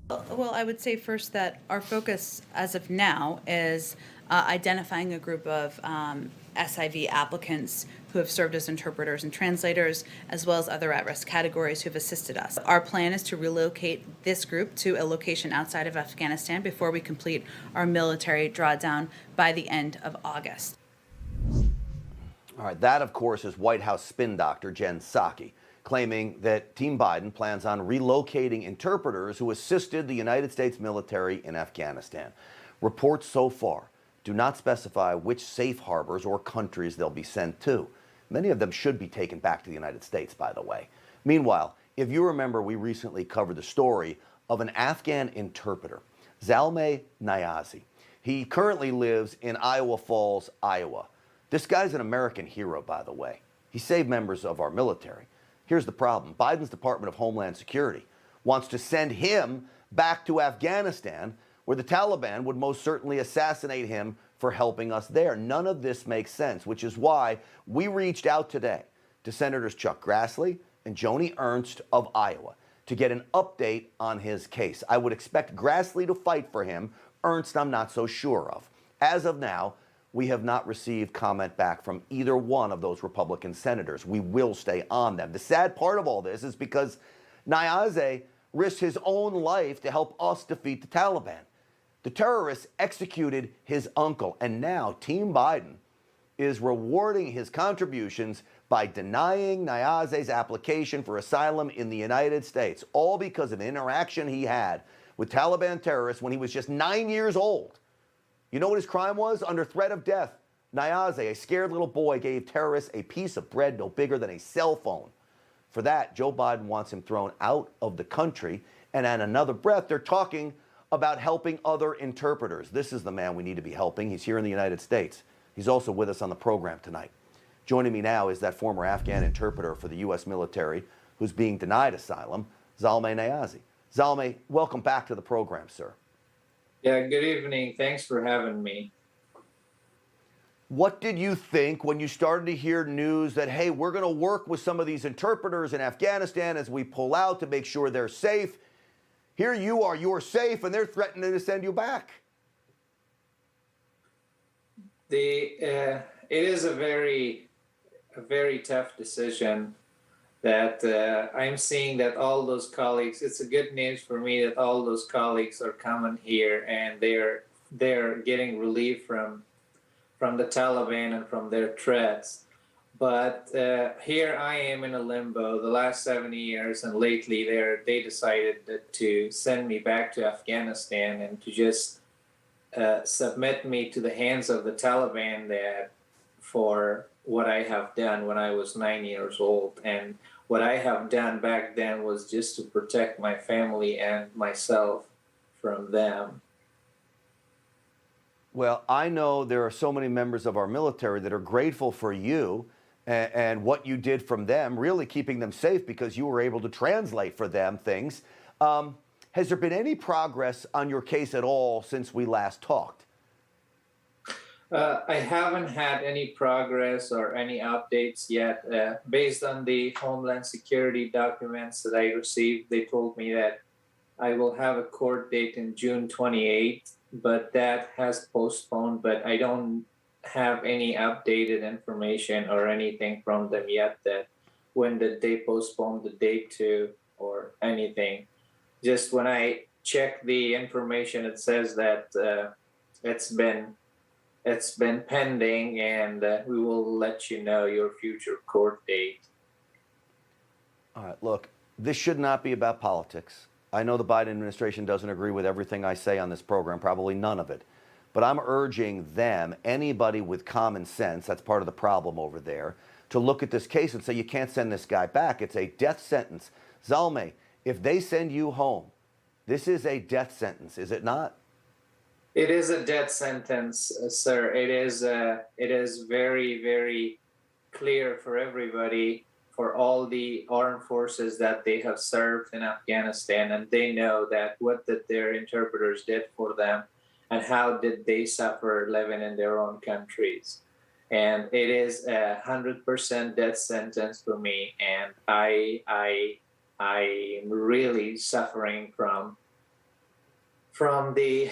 Well, I would say first that our focus as of now is identifying a group of SIV applicants who have served as interpreters and translators, as well as other at risk categories who have assisted us. Our plan is to relocate this group to a location outside of Afghanistan before we complete our military drawdown by the end of August. All right, that, of course, is White House spin doctor Jen Psaki, claiming that Team Biden plans on relocating interpreters who assisted the United States military in Afghanistan. Reports so far do not specify which safe harbors or countries they'll be sent to. Many of them should be taken back to the United States, by the way. Meanwhile, if you remember, we recently covered the story of an Afghan interpreter, Zalmay Niazy. He currently lives in Iowa Falls, Iowa. This guy's an American hero, by the way. He saved members of our military. Here's the problem. Biden's Department of Homeland Security wants to send him back to Afghanistan, where the Taliban would most certainly assassinate him for helping us there. None of this makes sense, which is why we reached out today to Senators Chuck Grassley and Joni Ernst of Iowa to get an update on his case. I would expect Grassley to fight for him. Ernst, I'm not so sure of. As of now, we have not received comment back from either one of those Republican senators. We will stay on them. The sad part of all this is because Niazy risked his own life to help us defeat the Taliban. The terrorists executed his uncle, and now Team Biden is rewarding his contributions by denying Niazy's application for asylum in the United States, all because of an interaction he had with Taliban terrorists when he was just 9 years old. You know what his crime was? Under threat of death, Niazy, a scared little boy, gave terrorists a piece of bread no bigger than a cell phone. For that, Joe Biden wants him thrown out of the country. And at another breath, they're talking about helping other interpreters. This is the man we need to be helping. He's here in the United States. He's also with us on the program tonight. Joining me now is that former Afghan interpreter for the U.S. military who's being denied asylum, Zalmay Niazy. Zalmay, welcome back to the program, sir. Yeah, good evening. Thanks for having me. What did you think when you started to hear news that, hey, we're going to work with some of these interpreters in Afghanistan as we pull out to make sure they're safe? Here you are, you're safe, and they're threatening to send you back. It is a very tough decision that I'm seeing that all those colleagues, it's a good news for me that all those colleagues are coming here and they're getting relief from the Taliban and from their threats. But here I am in a limbo the last 7 years, and lately they decided to send me back to Afghanistan and to just submit me to the hands of the Taliban that for what I have done when I was 9 years old. And what I have done back then was just to protect my family and myself from them. Well, I know there are so many members of our military that are grateful for you and what you did from them, really keeping them safe because you were able to translate for them things. Has there been any progress on your case at all since we last talked? I haven't had any progress or any updates yet. Based on the Homeland Security documents that I received, they told me that I will have a court date in June 28th, but that has postponed. But I don't have any updated information or anything from them yet that when did they postpone the date to or anything. Just when I check the information, it says that it's been pending, and we will let you know your future court date. All right, look, this should not be about politics. I know the Biden administration doesn't agree with everything I say on this program, probably none of it. But I'm urging them, anybody with common sense, that's part of the problem over there, to look at this case and say, you can't send this guy back. It's a death sentence. Zalmay, if they send you home, this is a death sentence, is it not? It is a death sentence, sir. It is very, very clear for everybody, for all the armed forces that they have served in Afghanistan, and they know that what did their interpreters did for them, and how did they suffer living in their own countries. And it is 100% death sentence for me, and I'm really suffering from from the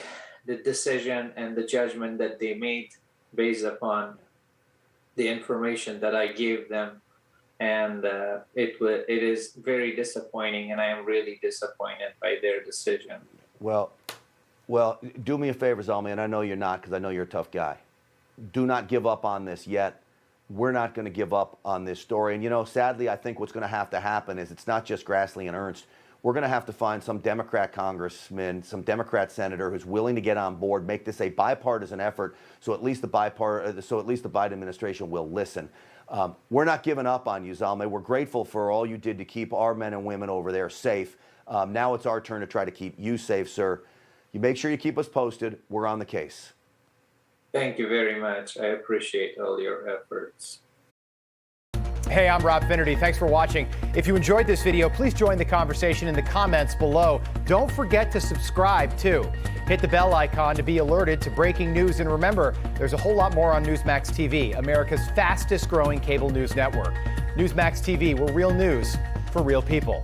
decision and the judgment that they made based upon the information that I gave them. And it is very disappointing, and I am really disappointed by their decision. Well, do me a favor, Zalmay, and I know you're not, because I know you're a tough guy. Do not give up on this yet. We're not going to give up on this story. And, you know, sadly, I think what's going to happen is it's not just Grassley and Ernst. We're going to have to find some Democrat congressman, some Democrat senator who's willing to get on board, make this a bipartisan effort, so at least the Biden administration will listen. We're not giving up on you, Zalmay. We're grateful for all you did to keep our men and women over there safe. Now it's our turn to try to keep you safe, sir. You make sure you keep us posted. We're on the case. Thank you very much. I appreciate all your efforts. Hey, I'm Rob Finnerty. Thanks for watching. If you enjoyed this video, please join the conversation in the comments below. Don't forget to subscribe, too. Hit the bell icon to be alerted to breaking news. And remember, there's a whole lot more on Newsmax TV, America's fastest growing cable news network. Newsmax TV, where real news for real people.